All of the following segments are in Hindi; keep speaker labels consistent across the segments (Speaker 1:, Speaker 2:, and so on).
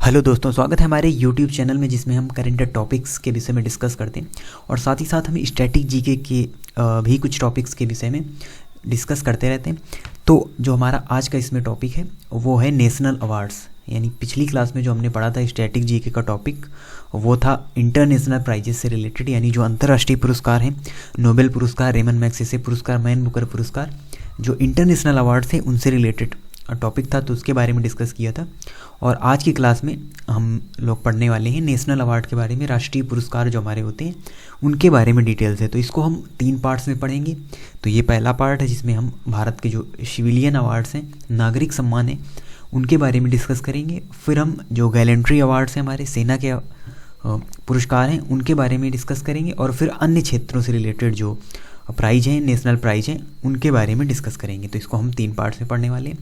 Speaker 1: हेलो दोस्तों, स्वागत है हमारे यूट्यूब चैनल में जिसमें हम करेंट टॉपिक्स के विषय में डिस्कस करते हैं और साथ ही साथ हम स्टैटिक जीके के भी कुछ टॉपिक्स के विषय में डिस्कस करते रहते हैं। तो जो हमारा आज का इसमें टॉपिक है वो है नेशनल अवार्ड्स। यानी पिछली क्लास में जो हमने पढ़ा था स्टैटिक जीके का टॉपिक वो था इंटरनेशनल प्राइजेस से रिलेटेड, यानी जो अंतर्राष्ट्रीय पुरस्कार हैं, नोबेल पुरस्कार, रेमन मैग्सेसे पुरस्कार, मैन बुकर पुरस्कार, जो इंटरनेशनल अवार्ड्स हैं उनसे रिलेटेड टॉपिक था, तो उसके बारे में डिस्कस किया था। और आज की क्लास में हम लोग पढ़ने वाले हैं नेशनल अवार्ड के बारे में, राष्ट्रीय पुरस्कार जो हमारे होते हैं उनके बारे में डिटेल से। तो इसको हम 3 पार्ट्स में पढ़ेंगे। तो ये पहला पार्ट है जिसमें हम भारत के जो सिविलियन अवार्ड्स हैं, नागरिक सम्मान है, उनके बारे में डिस्कस करेंगे। फिर हम जो गैलेंट्री अवार्ड्स हैं, हमारे सेना के पुरस्कार हैं, उनके बारे में डिस्कस करेंगे। और फिर अन्य क्षेत्रों से रिलेटेड जो प्राइज हैं, नेशनल प्राइज हैं, उनके बारे में डिस्कस करेंगे। तो इसको हम 3 पार्ट्स में पढ़ने वाले हैं।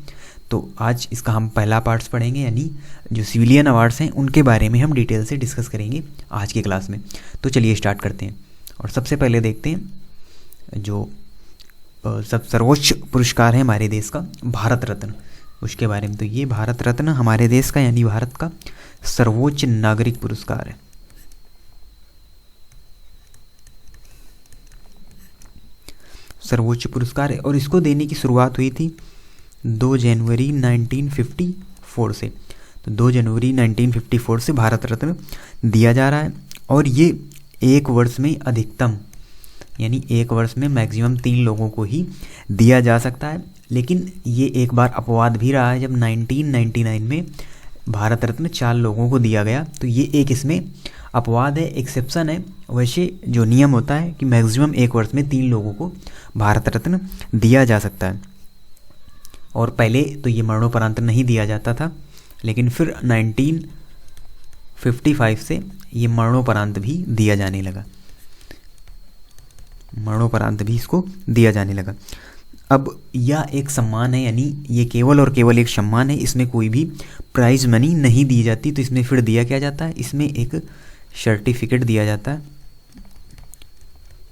Speaker 1: तो आज इसका हम पहला पार्ट्स पढ़ेंगे, यानी जो सिविलियन अवार्ड्स हैं उनके बारे में हम डिटेल से डिस्कस करेंगे आज की क्लास में। तो चलिए स्टार्ट करते हैं। और सबसे पहले देखते हैं जो सर्वोच्च पुरस्कार है हमारे देश का, भारत रत्न, उसके बारे में। तो ये भारत रत्न हमारे देश का यानी भारत का सर्वोच्च नागरिक पुरस्कार है। सर्वोच्च पुरस्कार है और इसको देने की शुरुआत हुई थी 2 जनवरी 1954 से। तो 2 जनवरी 1954 से भारत रत्न दिया जा रहा है। और ये एक वर्ष में अधिकतम, यानी एक वर्ष में मैक्सिमम 3 लोगों को ही दिया जा सकता है। लेकिन ये एक बार अपवाद भी रहा है जब 1999 में भारत रत्न 4 लोगों को दिया गया। तो ये एक इसमें अपवाद है, एक्सेप्शन है। वैसे जो नियम होता है कि मैक्सिमम एक वर्ष में 3 लोगों को भारत रत्न दिया जा सकता है। और पहले तो ये मरणोपरांत नहीं दिया जाता था, लेकिन फिर 1955 से ये मरणोपरांत भी दिया जाने लगा। मरणोपरांत भी इसको दिया जाने लगा। अब यह एक सम्मान है, यानी ये केवल और केवल एक सम्मान है, इसमें कोई भी प्राइज मनी नहीं दी जाती। तो इसमें फिर दिया क्या जाता है, इसमें एक सर्टिफिकेट दिया जाता है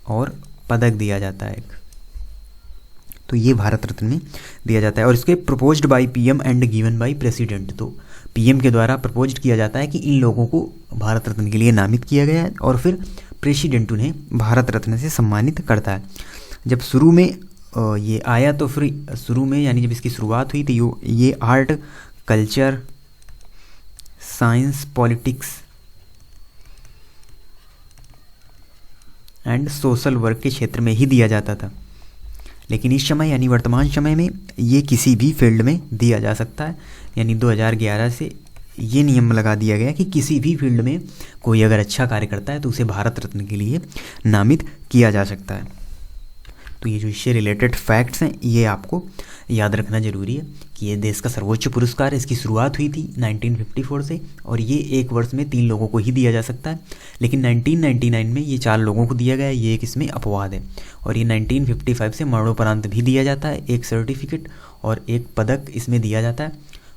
Speaker 1: और पदक दिया जाता है एक। तो ये भारत रत्न में दिया जाता है और इसके proposed by PM and given by president. तो पीएम के द्वारा प्रपोज्ड किया जाता है कि इन लोगों को भारत रत्न के लिए नामित किया गया है और फिर प्रेसिडेंट उन्हें भारत रत्न से सम्मानित करता है। जब शुरू में ये आया तो फिर शुरू में, यानी जब इसकी शुरुआत हुई थी, ये art, culture, science, politics and social work के क्षेत्र में ही दिया जाता था। लेकिन इस समय यानी वर्तमान समय में ये किसी भी फील्ड में दिया जा सकता है। यानी 2011 से ये नियम लगा दिया गया कि किसी भी फील्ड में कोई अगर अच्छा कार्य करता है तो उसे भारत रत्न के लिए नामित किया जा सकता है। तो ये जो इससे रिलेटेड फैक्ट्स हैं ये आपको याद रखना जरूरी है कि ये देश का सर्वोच्च पुरस्कार है। इसकी शुरुआत हुई थी 1954 से और ये एक वर्ष में 3 लोगों को ही दिया जा सकता है। लेकिन 1999 में ये 4 लोगों को दिया गया, ये एक इसमें अपवाद है। और ये 1955 से मरणोपरांत भी दिया जाता है, एक सर्टिफिकेट और एक पदक इसमें दिया जाता है।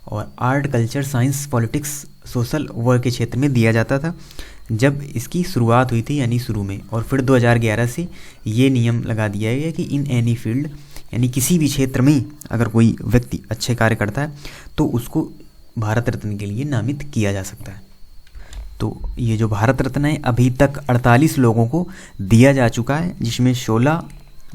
Speaker 1: और art, culture, science, politics, social work के क्षेत्र में दिया जाता था जब इसकी शुरुआत हुई थी, यानी शुरू में। और फिर 2011 से ये नियम लगा दिया गया कि इन एनी फील्ड, यानी किसी भी क्षेत्र में अगर कोई व्यक्ति अच्छे कार्य करता है तो उसको भारत रत्न के लिए नामित किया जा सकता है। तो ये जो भारत रत्न है अभी तक 48 लोगों को दिया जा चुका है, जिसमें 16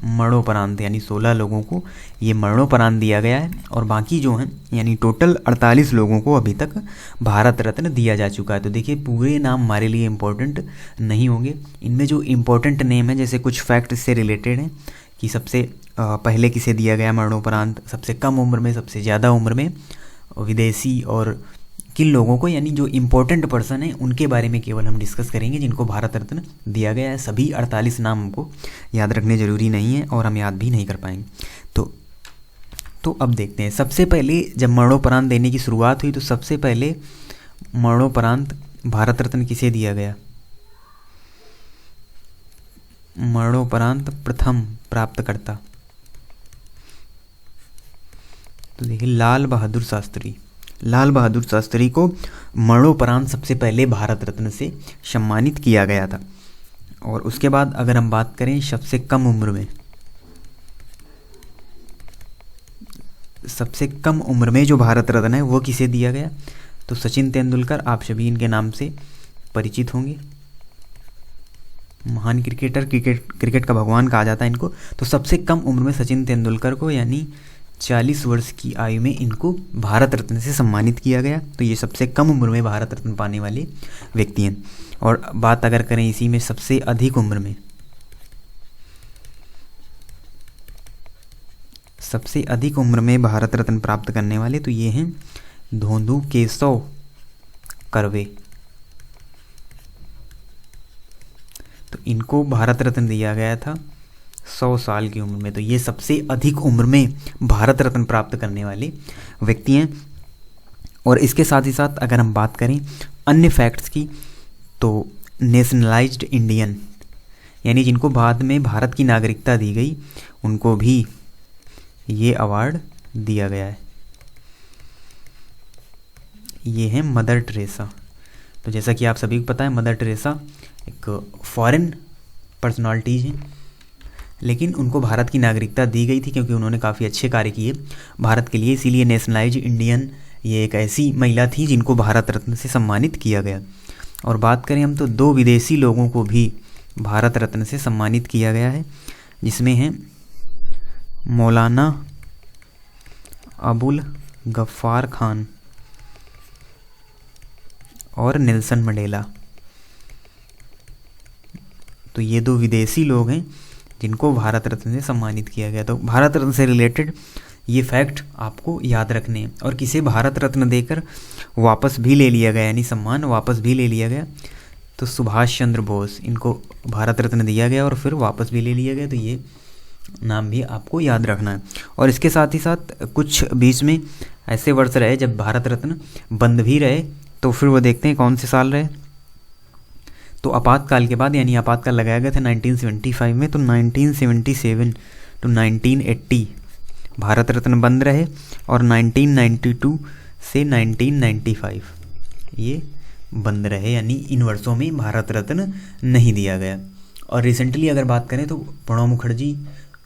Speaker 1: मरणोपरांत, यानी 16 लोगों को ये मरणोपरांत दिया गया है। और बाकी जो हैं यानी टोटल 48 लोगों को अभी तक भारत रत्न दिया जा चुका है। तो देखिए पूरे नाम हमारे लिए इम्पोर्टेंट नहीं होंगे, इनमें जो इम्पोर्टेंट नेम है, जैसे कुछ फैक्ट इससे रिलेटेड हैं कि सबसे पहले किसे दिया गया मरणोपरांत, सबसे कम उम्र में, सबसे ज़्यादा उम्र में, विदेशी और किन लोगों को, यानी जो इम्पोर्टेंट पर्सन है उनके बारे में केवल हम डिस्कस करेंगे जिनको भारत रत्न दिया गया है। सभी 48 नाम हमको याद रखने ज़रूरी नहीं है और हम याद भी नहीं कर पाएंगे। तो अब देखते हैं, सबसे पहले जब मरणोपरांत देने की शुरुआत हुई तो सबसे पहले मरणोपरांत भारत रत्न किसे दिया गया? मरणोपरांत प्रथम प्राप्तकर्ता, तो देखिए लाल बहादुर शास्त्री। लाल बहादुर शास्त्री को मरणोपरांत सबसे पहले भारत रत्न से सम्मानित किया गया था। और उसके बाद अगर हम बात करें सबसे कम उम्र में, सबसे कम उम्र में जो भारत रत्न है वो किसे दिया गया? तो सचिन तेंदुलकर, आप सभी इनके नाम से परिचित होंगे। महान क्रिकेटर, क्रिकेट का भगवान कहा जाता है इनको। तो सबसे कम उम्र में सचिन तेंदुलकर को यानी 40 वर्ष की आयु में इनको भारत रत्न से सम्मानित किया गया। तो ये सबसे कम उम्र में भारत रत्न पाने वाले व्यक्ति हैं। और बात अगर करें इसी में सबसे अधिक उम्र में, सबसे अधिक उम्र में भारत रत्न प्राप्त करने वाले तो ये हैं धोंदू केशव कर्वे। तो इनको भारत रत्न दिया गया था 100 साल की उम्र में। तो ये सबसे अधिक उम्र में भारत रत्न प्राप्त करने वाले व्यक्ति हैं। और इसके साथ ही साथ अगर हम बात करें अन्य फैक्ट्स की, तो नेशनलाइज्ड इंडियन यानी जिनको बाद में भारत की नागरिकता दी गई, उनको भी ये अवार्ड दिया गया है। ये है मदर टेरेसा। तो जैसा कि आप सभी को पता है, मदर टेरेसा एक फॉरेन पर्सनालिटीज हैं, लेकिन उनको भारत की नागरिकता दी गई थी क्योंकि उन्होंने काफ़ी अच्छे कार्य किए भारत के लिए। इसीलिए नेशनलाइज्ड इंडियन ये एक ऐसी महिला थी जिनको भारत रत्न से सम्मानित किया गया। और बात करें हम तो 2 विदेशी लोगों को भी भारत रत्न से सम्मानित किया गया है, जिसमें हैं मौलाना अबुल गफ्फार खान और नेल्सन मंडेला। तो ये 2 विदेशी लोग हैं जिनको भारत रत्न से सम्मानित किया गया। तो भारत रत्न से रिलेटेड ये फैक्ट आपको याद रखने हैं। और किसे भारत रत्न देकर वापस भी ले लिया गया, यानी सम्मान वापस भी ले लिया गया, तो सुभाष चंद्र बोस, इनको भारत रत्न दिया गया और फिर वापस भी ले लिया गया। तो ये नाम भी आपको याद रखना है। और इसके साथ ही साथ कुछ बीच में ऐसे वर्ष रहे जब भारत रत्न बंद भी रहे, तो फिर वो देखते हैं कौन से साल रहे। तो आपातकाल के बाद, यानी आपातकाल लगाया गया था 1975 में, तो 1977 टू 1980 भारत रत्न बंद रहे और 1992 से 1995 ये बंद रहे, यानी इन वर्षों में भारत रत्न नहीं दिया गया। और रिसेंटली अगर बात करें तो प्रणब मुखर्जी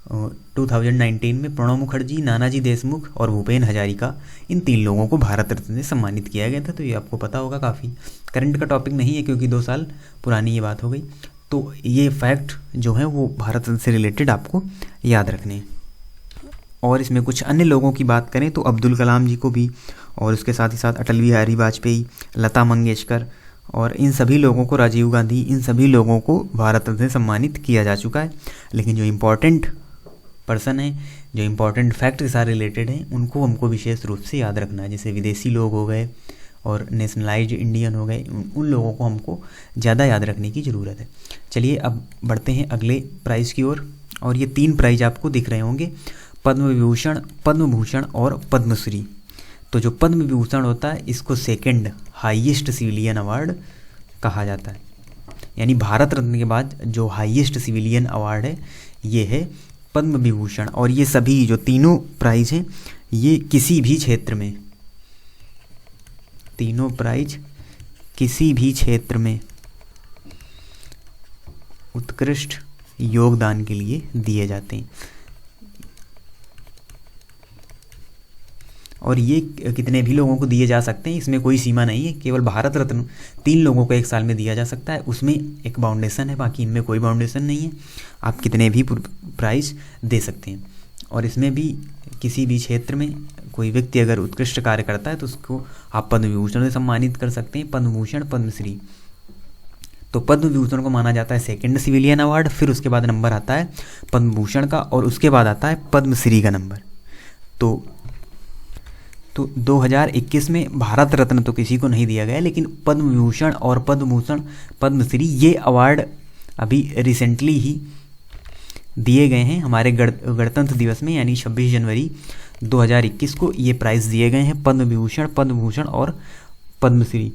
Speaker 1: 2019 में प्रणब मुखर्जी, नानाजी देशमुख और भूपेन हजारिका, इन 3 लोगों को भारत रत्न से सम्मानित किया गया था। तो ये आपको पता होगा, काफ़ी करंट का टॉपिक नहीं है क्योंकि 2 साल पुरानी ये बात हो गई। तो ये फैक्ट जो है वो भारत रत्न से रिलेटेड आपको याद रखने हैं। और इसमें कुछ अन्य लोगों की बात करें तो अब्दुल कलाम जी को भी, और उसके साथ ही साथ अटल बिहारी वाजपेयी, लता मंगेशकर और इन सभी लोगों को, राजीव गांधी, इन सभी लोगों को भारत रत्न से सम्मानित किया जा चुका है। लेकिन जो इम्पोर्टेंट पर्सन है, जो इम्पोर्टेंट फैक्ट के साथ रिलेटेड हैं, उनको हमको विशेष रूप से याद रखना है। जैसे विदेशी लोग हो गए और नेशनलाइज्ड इंडियन हो गए, उन लोगों को हमको ज़्यादा याद रखने की ज़रूरत है। चलिए अब बढ़ते हैं अगले प्राइज़ की ओर। और ये 3 प्राइज़ आपको दिख रहे होंगे, पद्म विभूषण, पद्म भूषण और पद्मश्री। तो जो पद्म विभूषण होता है, इसको सेकंड हाईएस्ट सिविलियन अवार्ड कहा जाता है। यानी भारत रत्न के बाद जो हाईएस्ट सिविलियन अवार्ड है ये है पद्म विभूषण। और ये सभी जो तीनों प्राइज हैं ये किसी भी क्षेत्र में, तीनों प्राइज किसी भी क्षेत्र में उत्कृष्ट योगदान के लिए दिए जाते हैं। और ये कितने भी लोगों को दिए जा सकते हैं, इसमें कोई सीमा नहीं है। केवल भारत रत्न 3 लोगों को एक साल में दिया जा सकता है, उसमें एक बाउंडेशन है, बाकी इनमें कोई बाउंडेशन नहीं है। आप कितने भी प्राइज दे सकते हैं। और इसमें भी किसी भी क्षेत्र में कोई व्यक्ति अगर उत्कृष्ट कार्य करता है तो उसको आप पद्म विभूषण से सम्मानित कर सकते हैं, पद्म भूषण, पद्मश्री। तो पद्म विभूषण को माना जाता है सेकंड सिविलियन अवार्ड, फिर उसके बाद नंबर आता है पद्म भूषण का और उसके बाद आता है पद्मश्री का नंबर। तो 2021 में भारत रत्न तो किसी को नहीं दिया गया, लेकिन पद्म विभूषण और पद्म भूषण, पद्मश्री ये अवार्ड अभी रिसेंटली ही दिए गए हैं। हमारे गणतंत्र दिवस में, यानी 26 जनवरी 2021 को ये प्राइज़ दिए गए हैं, पद्म विभूषण, पद्म भूषण और पद्मश्री।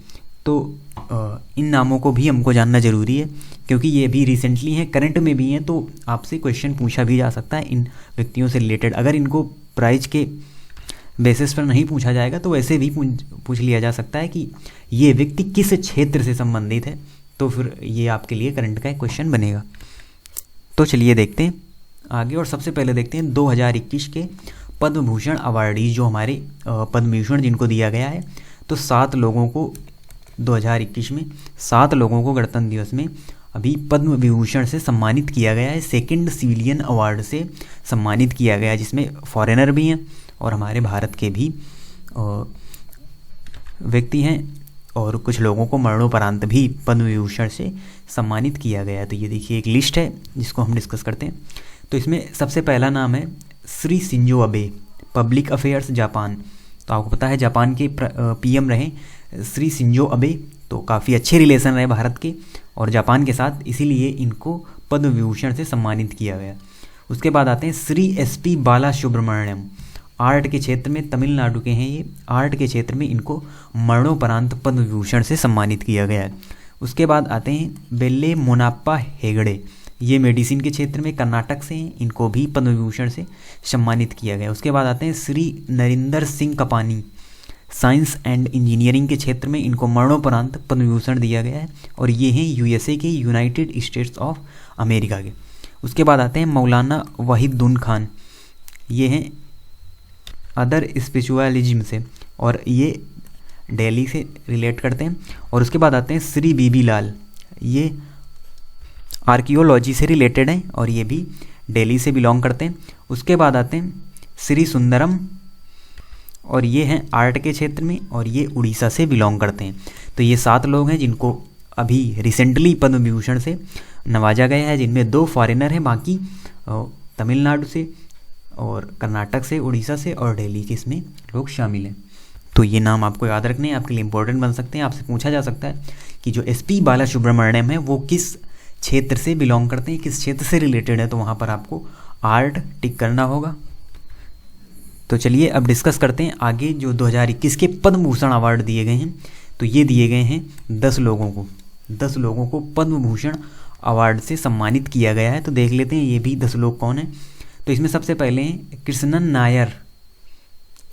Speaker 1: तो इन नामों को भी हमको जानना ज़रूरी है क्योंकि ये भी रिसेंटली हैं, करंट में भी हैं। तो आपसे क्वेश्चन पूछा भी जा सकता है इन व्यक्तियों से रिलेटेड। अगर इनको प्राइज के बेसिस पर नहीं पूछा जाएगा तो वैसे भी पूछ लिया जा सकता है कि ये व्यक्ति किस क्षेत्र से संबंधित है, तो फिर ये आपके लिए करंट का एक क्वेश्चन बनेगा। तो चलिए देखते हैं आगे। और सबसे पहले देखते हैं 2021 के पद्म भूषण अवार्डी जो हमारे पद्म भूषण जिनको दिया गया है तो 7 लोगों को 2021 में 7 लोगों को गणतंत्र दिवस में अभी पद्म विभूषण से सम्मानित किया गया है, सेकंड सिविलियन अवार्ड से सम्मानित किया गया है, जिसमें फॉरेनर भी हैं और हमारे भारत के भी व्यक्ति हैं, और कुछ लोगों को मरणोपरांत भी पद्म विभूषण से सम्मानित किया गया है। तो ये देखिए एक लिस्ट है जिसको हम डिस्कस करते हैं। तो इसमें सबसे पहला नाम है Shri Shinzo Abe, public affairs Japan. तो आपको पता है जापान के पीएम रहे श्री शिंजो अबे, तो काफ़ी अच्छे रिलेशन रहे भारत के और जापान के साथ, इसीलिए इनको पद्म विभूषण से सम्मानित किया गया। उसके बाद आते हैं श्री SP बाला सुब्रमण्यम, आर्ट के क्षेत्र में तमिलनाडु के हैं ये, आर्ट के क्षेत्र में इनको मरणोपरांत पद्म विभूषण से सम्मानित किया गया है। उसके बाद आते हैं बेल्ले मोनाप्पा हेगड़े, ये मेडिसिन के क्षेत्र में कर्नाटक से हैं, इनको भी पद्म विभूषण से सम्मानित किया गया। उसके बाद आते हैं Shri Narinder Singh Kapany, science and engineering के क्षेत्र में इनको मरणोपरांत पद्म विभूषण दिया गया है, और ये हैं USA के, यूनाइटेड स्टेट्स ऑफ अमेरिका के। उसके बाद आते हैं मौलाना वहीदुद्दीन खान, ये हैं अदर स्पिरिचुअलिज्म से और ये दिल्ली से रिलेट करते हैं। और उसके बाद आते हैं श्री BB लाल, ये आर्कियोलॉजी से रिलेटेड हैं और ये भी दिल्ली से बिलोंग करते हैं। उसके बाद आते हैं श्री सुंदरम, और ये हैं आर्ट के क्षेत्र में और ये उड़ीसा से बिलोंग करते हैं। तो ये 7 लोग हैं जिनको अभी रिसेंटली पद्म विभूषण से नवाजा गया है, जिनमें 2 फॉरेनर हैं, बाकी तमिलनाडु से और कर्नाटक से, उड़ीसा से और दिल्ली के इसमें लोग शामिल हैं। तो ये नाम आपको याद रखने हैं, आपके लिए इंपॉर्टेंट बन सकते हैं। आपसे पूछा जा सकता है कि जो SP बाला सुब्रमण्यम है वो किस क्षेत्र से बिलोंग करते हैं, किस क्षेत्र से रिलेटेड है, तो वहाँ पर आपको आर्ट टिक करना होगा। तो चलिए अब डिस्कस करते हैं आगे जो 2021 के पद्म भूषण अवार्ड दिए गए हैं। तो ये दिए गए हैं 10 लोगों को पद्म भूषण अवार्ड से सम्मानित किया गया है। तो देख लेते हैं ये भी 10 लोग कौन हैं। तो इसमें सबसे पहले हैं कृष्णन नायर,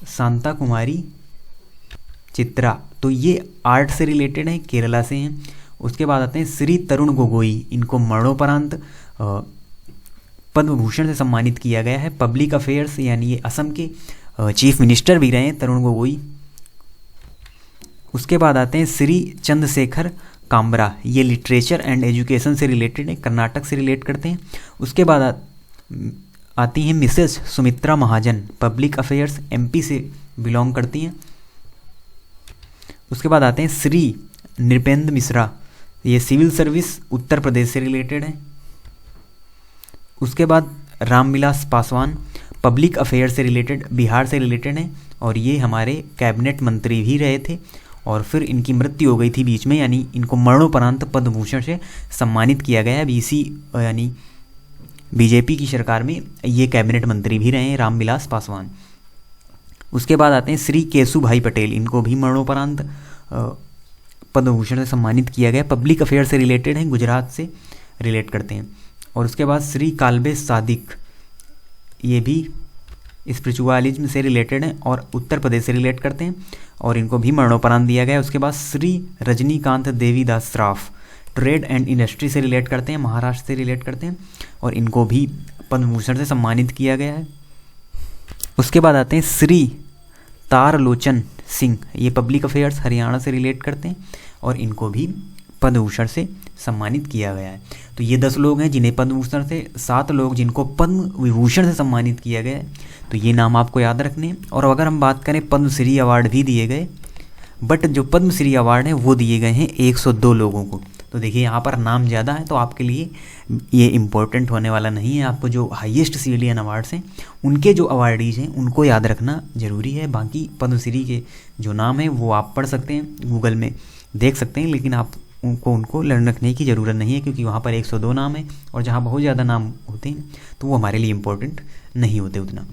Speaker 1: शांता कुमारी चित्रा, तो ये आर्ट से रिलेटेड हैं, केरला से हैं। उसके बाद आते हैं श्री तरुण गोगोई, इनको मरणोपरांत पद्म भूषण से सम्मानित किया गया है, पब्लिक अफेयर्स, यानी ये असम के चीफ मिनिस्टर भी रहे हैं तरुण गोगोई। उसके बाद आते हैं श्री चंद्रशेखर काम्बरा, ये लिटरेचर एंड एजुकेशन से रिलेटेड है, कर्नाटक से रिलेट करते हैं। उसके बाद आती हैं Mrs Sumitra Mahajan, public affairs, MP से बिलोंग करती हैं। उसके बाद आते हैं श्री नृपेंद्र मिश्रा, ये सिविल सर्विस उत्तर प्रदेश से रिलेटेड है। उसके बाद रामविलास पासवान, पब्लिक अफेयर से रिलेटेड, बिहार से रिलेटेड हैं और ये हमारे कैबिनेट मंत्री भी रहे थे और फिर इनकी मृत्यु हो गई थी बीच में, यानी इनको मरणोपरांत पद्म भूषण से सम्मानित किया गया। BC यानी BJP की सरकार में ये कैबिनेट मंत्री भी रहे हैं रामविलास पासवान। उसके बाद आते हैं श्री केशु भाई पटेल, इनको भी मरणोपरांत पद्म भूषण से सम्मानित किया गया, पब्लिक अफेयर से रिलेटेड हैं, गुजरात से रिलेट करते हैं। और उसके बाद श्री काल्बे सादिक, ये भी स्पिरिचुअलिज्म से रिलेटेड हैं और उत्तर प्रदेश से रिलेट करते हैं और इनको भी मरणोपरांत दिया गया। उसके बाद Shri Rajnikant Devidas Shroff, trade and industry से रिलेट करते हैं, महाराष्ट्र से रिलेट करते हैं और इनको भी पद्म भूषण से सम्मानित किया गया है। उसके बाद आते हैं श्री तारलोचन सिंह, ये पब्लिक अफेयर्स हरियाणा से रिलेट करते हैं और इनको भी पद्म भूषण से सम्मानित किया गया है। तो ये 10 लोग हैं जिन्हें पद्म भूषण से, 7 लोग जिनको पद्म विभूषण से सम्मानित किया गया है। तो ये नाम आपको याद रखने। और अगर हम बात करें पद्मश्री अवार्ड भी दिए गए, बट जो पद्मश्री अवार्ड है वो दिए गए हैं 102 लोगों को। तो देखिए यहाँ पर नाम ज़्यादा है तो आपके लिए ये इम्पोर्टेंट होने वाला नहीं है। आपको जो हाईएस्ट सिविलियन अवार्ड्स हैं उनके जो अवार्डीज़ हैं उनको याद रखना ज़रूरी है। बाकी पद्मश्री के जो नाम हैं वो आप पढ़ सकते हैं, गूगल में देख सकते हैं, लेकिन आप उनको लर्न रखने की ज़रूरत नहीं है क्योंकि वहाँ पर 102 नाम है और जहाँ बहुत ज़्यादा नाम होते हैं तो वो हमारे लिए इम्पोर्टेंट नहीं होते उतना।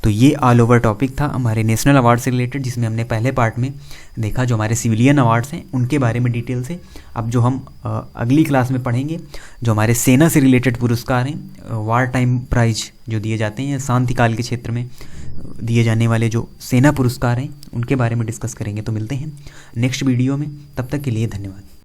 Speaker 1: तो ये ऑल ओवर टॉपिक था हमारे नेशनल अवार्ड से रिलेटेड, जिसमें हमने पहले पार्ट में देखा जो हमारे सिविलियन अवार्ड्स हैं उनके बारे में डिटेल से। अब जो हम अगली क्लास में पढ़ेंगे जो हमारे सेना से रिलेटेड पुरस्कार हैं, वार टाइम प्राइज जो दिए जाते हैं, शांति काल के क्षेत्र में दिए जाने वाले जो सेना पुरस्कार हैं उनके बारे में डिस्कस करेंगे। तो मिलते हैं नेक्स्ट वीडियो में, तब तक के लिए धन्यवाद।